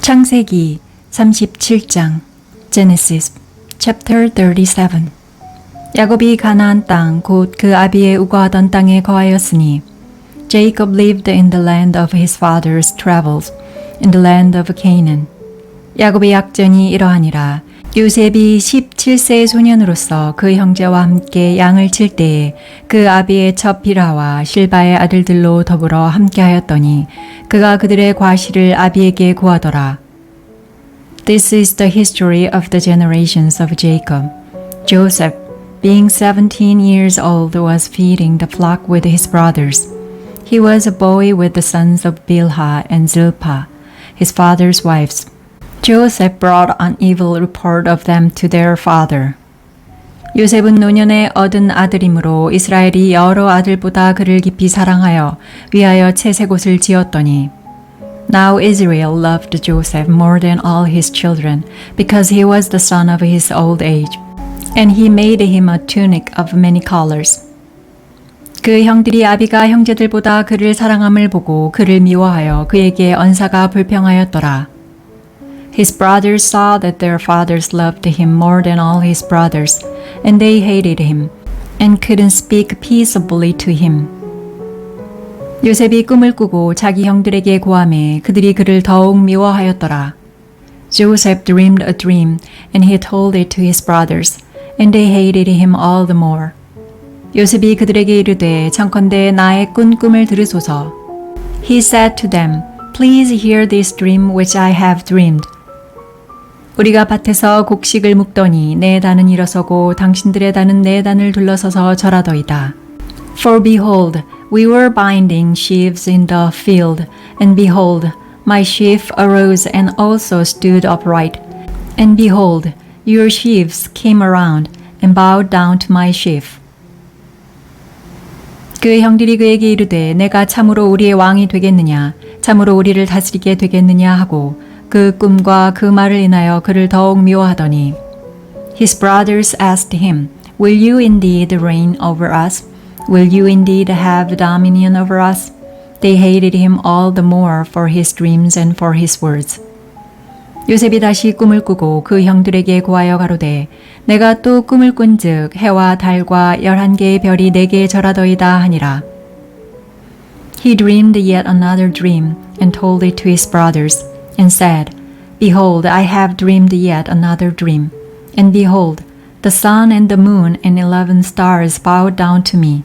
창세기 37장 Genesis chapter 37 야곱이 가나안 땅 곧 그 아비의 우거하던 땅에 거하였으니 Jacob lived in the land of his father's travels, in the land of Canaan. 야곱의 약전이 이러하니라. 요셉이 17세의 소년으로서 그 형제와 함께 양을 칠 때에 그 아비의 첩 비라와 실바의 아들들로 더불어 함께하였더니 그가 그들의 과실을 아비에게 구하더라. This is the history of the generations of Jacob. Joseph, being 17 years old, was feeding the flock with his brothers. He was a boy with the sons of Bilhah and Zilpah, his father's wives. Joseph brought an evil report of them to their father. 요셉은 노년에 얻은 아들이므로 이스라엘이 여러 아들보다 그를 깊이 사랑하여 위하여 채색옷을 지었더니 Now Israel loved Joseph more than all his children, because he was the son of his old age, and he made him a tunic of many colors. 그 형들이 아비가 형제들보다 그를 사랑함을 보고 그를 미워하여 그에게 언사가 불평하였더라. His brothers saw that their fathers loved him more than all his brothers, and they hated him, and couldn't speak peaceably to him. 요셉이 꿈을 꾸고 자기 형들에게 고하매 그들이 그를 더욱 미워하였더라. Joseph dreamed a dream, and he told it to his brothers, and they hated him all the more. 요셉이 그들에게 이르되 청컨대 나의 꾼 꿈을 들으소서. He said to them, Please hear this dream which I have dreamed. 우리가 밭에서 곡식을 묵더니 내 단은 일어서고 당신들의 단은 내 단을 둘러서서 절하더이다. For behold, we were binding sheaves in the field, and behold, my sheaf arose and also stood upright. And behold, your sheaves came around and bowed down to my sheaf. 그 형들이 그에게 이르되 내가 참으로 우리의 왕이 되겠느냐, 참으로 우리를 다스리게 되겠느냐 하고 그 꿈과 그 말을 인하여 그를 더욱 미워하더니 His brothers asked him, Will you indeed reign over us? Will you indeed have dominion over us? They hated him all the more for his dreams and for his words. 요셉이 다시 꿈을 꾸고 그 형들에게 고하여 가로되 내가 또 꿈을 꾼즉 해와 달과 11개의 별이 내게 절하더이다 하니라. He dreamed yet another dream and told it to his brothers and said, Behold, I have dreamed yet another dream. And behold, the sun and the moon and 11 stars bowed down to me.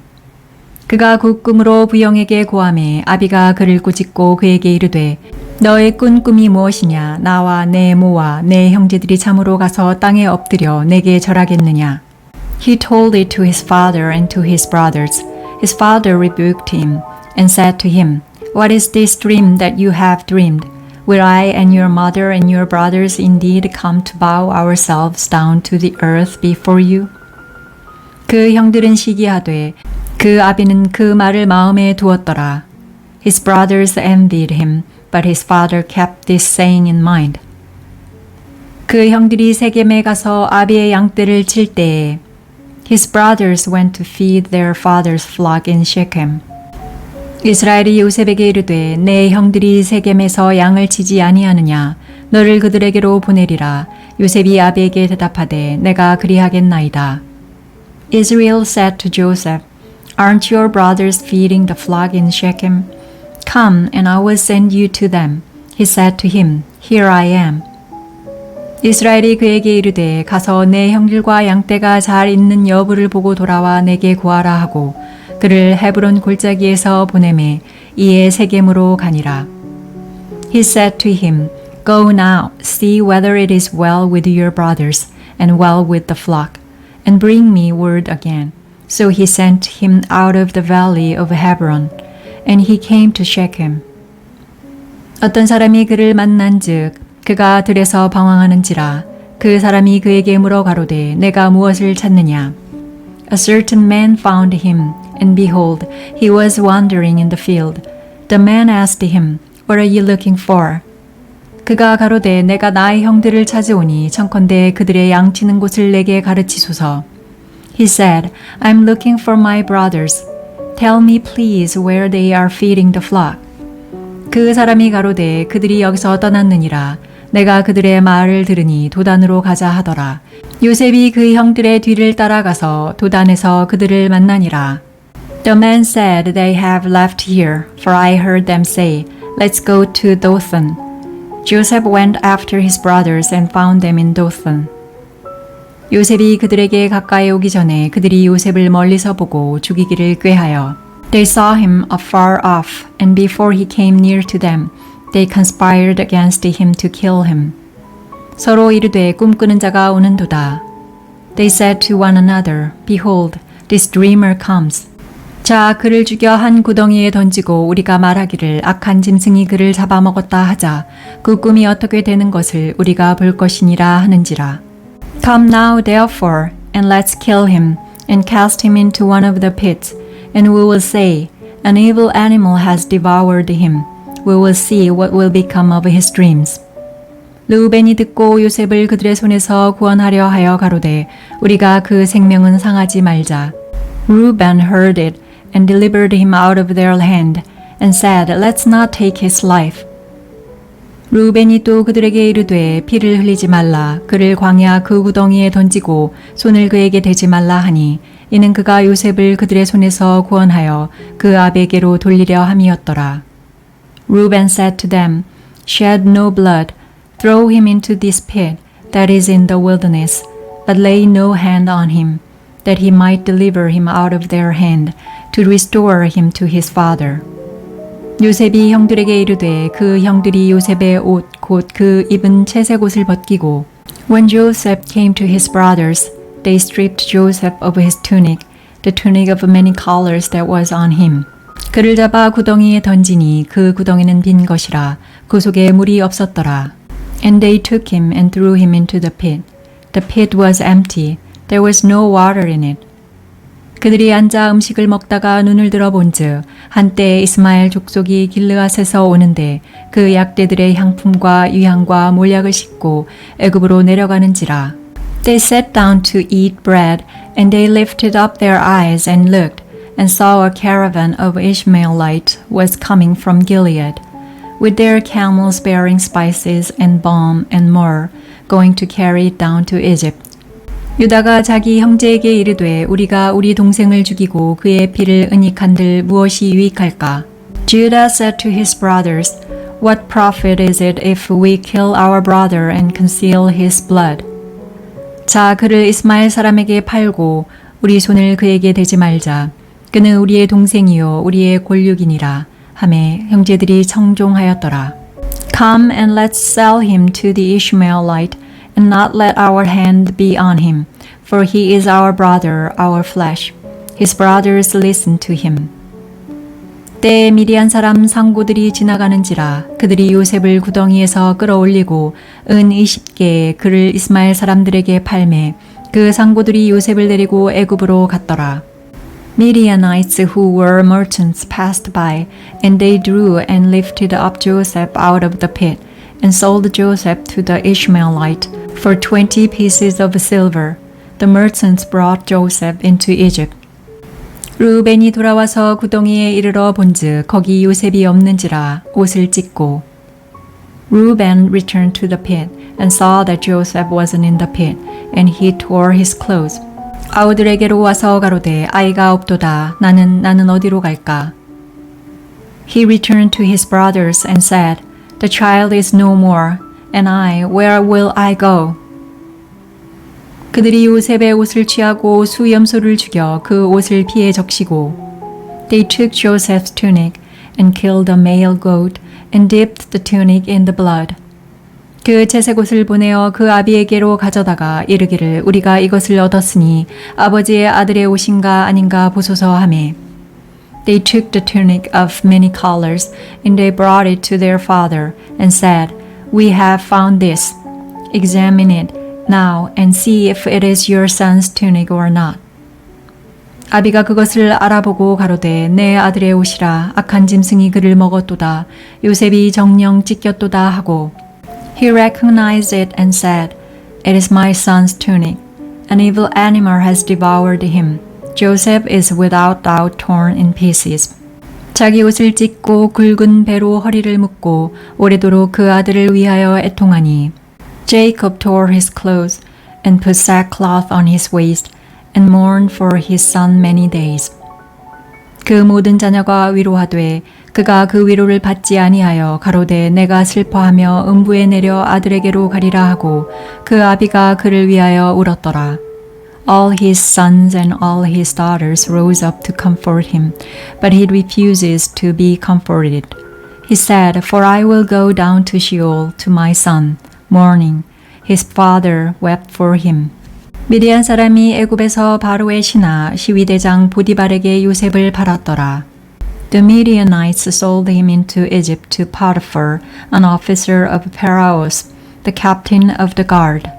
그가 그 꿈으로 부형에게 고하매 아비가 그를 꾸짖고 그에게 이르되 너의 꾼 꿈이 무엇이냐? 나와 내 모와 내 형제들이 참으로 가서 땅에 엎드려 내게 절하겠느냐? He told it to his father and to his brothers. His father rebuked him and said to him, What is this dream that you have dreamed? Will I and your mother and your brothers indeed come to bow ourselves down to the earth before you? 그 형들은 시기하되 그 아비는 그 말을 마음에 두었더라. His brothers envied him, but his father kept this saying in mind. 그 형들이 세겜에 가서 아비의 양떼를 칠 때에 His brothers went to feed their father's flock in Shechem. 이스라엘이 요셉에게 이르되 내 형들이 세겜에서 양을 치지 아니하느냐 너를 그들에게로 보내리라. 요셉이 아비에게 대답하되 내가 그리하겠나이다. Israel said to Joseph, Aren't your brothers feeding the flock in Shechem? Come, and I will send you to them. He said to him, Here I am. 이스라엘이 그에게 이르되 가서 내 형들과 양떼가 잘 있는 여부를 보고 돌아와 내게 구하라 하고 그를 헤브론 골짜기에서 보내매 이에 세겜으로 가니라. He said to him, Go now, see whether it is well with your brothers and well with the flock, and bring me word again. So he sent him out of the valley of Hebron, and he came to Shechem. 어떤 사람이 그를 만난즉 그가 들에서 방황하는지라 그 사람이 그에게 물어 가로되 내가 무엇을 찾느냐? A certain man found him, and behold, he was wandering in the field. The man asked him, What are you looking for? 그가 가로되 내가 나의 형들을 찾으오니 청컨대 그들의 양치는 곳을 내게 가르치소서. He said, I'm looking for my brothers. Tell me please where they are feeding the flock. 그 사람이 가로되 그들이 여기서 떠났느니라. 내가 그들의 말을 들으니 도단으로 가자 하더라. 요셉이 그 형들의 뒤를 따라가서 도단에서 그들을 만나니라. The men said, They have left here, for I heard them say, Let's go to Dothan. Joseph went after his brothers and found them in Dothan. 요셉이 그들에게 가까이 오기 전에 그들이 요셉을 멀리서 보고 죽이기를 꾀하여 They saw him afar off, and before he came near to them, they conspired against him to kill him. 서로 이르되 꿈꾸는 자가 오는도다. They said to one another, Behold, this dreamer comes. 자, 그를 죽여 한 구덩이에 던지고 우리가 말하기를 악한 짐승이 그를 잡아먹었다 하자. 그 꿈이 어떻게 되는 것을 우리가 볼 것이니라 하는지라. Come now, therefore, and let's kill him, and cast him into one of the pits, and we will say, An evil animal has devoured him. We will see what will become of his dreams. 르우벤이 듣고 요셉을 그들의 손에서 구원하려 하여 가로되 우리가 그 생명은 상하지 말자. Reuben heard it and delivered him out of their hand and said, Let's not take his life. 르우벤이 또 그들에게 이르되 피를 흘리지 말라. 그를 광야 그 구덩이에 던지고 손을 그에게 대지 말라 하니 이는 그가 요셉을 그들의 손에서 구원하여 그 아베게로 돌리려 함이었더라. Reuben said to them, Shed no blood. Throw him into this pit that is in the wilderness, but lay no hand on him, that he might deliver him out of their hand, to restore him to his father. 요셉이 형들에게 이르되 그 형들이 요셉의 옷 곧 그 입은 채색 옷을 벗기고 When Joseph came to his brothers, they stripped Joseph of his tunic, the tunic of many colors that was on him. 그를 잡아 구덩이에 던지니 그 구덩이는 빈 것이라 그 속에 물이 없었더라. And they took him and threw him into the pit. The pit was empty. There was no water in it. 그들이 앉아 음식을 먹다가 눈을 들어 본즉 한때 이스마엘 족속이 길르앗에서 오는데 그 약대들의 향품과 유향과 몰약을 싣고 애굽으로 내려가는지라. They sat down to eat bread, and they lifted up their eyes and looked, and saw a caravan of Ishmaelites was coming from Gilead, with their camels bearing spices and balm and myrrh, going to carry it down to Egypt. 유다가 자기 형제에게 이르되 우리가 우리 동생을 죽이고 그의 피를 은닉한들 무엇이 유익할까? Judah said to his brothers, What profit is it if we kill our brother and conceal his blood? 자, 그를 이스마엘 사람에게 팔고 우리 손을 그에게 대지 말자. 그는 우리의 동생이요 우리의 골육이니라. 하매 형제들이 청종하였더라. Come and let's sell him to the Ishmaelite, and not let our hand be on him, for he is our brother, our flesh. His brothers listened to him. 때에 미디안 사람 상고들이 지나가는지라 그들이 요셉을 구덩이에서 끌어올리고 은 20개에 그를 이스마엘 사람들에게 팔매 그 상고들이 요셉을 데리고 애굽으로 갔더라. Midianites who were merchants passed by, and they drew and lifted up Joseph out of the pit, and sold Joseph to the Ishmaelite for 20 pieces of silver. The merchants brought Joseph into Egypt. 르우벤이 돌아와서 구덩이에 이르러 본즉 거기 요셉이 없는지라 옷을 찢고 Reuben returned to the pit and saw that Joseph wasn't in the pit, and he tore his clothes. 아우들에게로 와서 가로되 아이가 없도다. 나는 어디로 갈까? He returned to his brothers and said, The child is no more, and I, where will I go? 그들이 요셉의 옷을 취하고 수염소를 죽여 그 옷을 피에 적시고 They took Joseph's tunic and killed a male goat and dipped the tunic in the blood. 그 채색 옷을 보내어 그 아비에게로 가져다가 이르기를 우리가 이것을 얻었으니 아버지의 아들의 옷인가 아닌가 보소서 하매 They took the tunic of many colors and they brought it to their father and said, We have found this. Examine it now and see if it is your son's tunic or not. 아비가 그것을 알아보고 가로되 내 아들의 옷이라 악한 짐승이 그를 먹었도다. 요셉이 정령 찢겼도다 하고 He recognized it and said, It is my son's tunic. An evil animal has devoured him. Joseph is without doubt torn in pieces. 자기 옷을 찢고 굵은 배로 허리를 묶고 오래도록 그 아들을 위하여 애통하니 Jacob tore his clothes and put sackcloth on his waist and mourned for his son many days. 그 모든 자녀가 위로하되 그가 그 위로를 받지 아니하여 가로되 내가 슬퍼하며 음부에 내려 아들에게로 가리라 하고 그 아비가 그를 위하여 울었더라. All his sons and all his daughters rose up to comfort him, but he refuses to be comforted. He said, For I will go down to Sheol to my son, mourning. His father wept for him. 미디안 사람이 애굽에서 바로의 신하 시위대장 보디발에게 요셉을 팔았더라. The Midianites sold him into Egypt to Potiphar, an officer of Pharaoh's, the captain of the guard.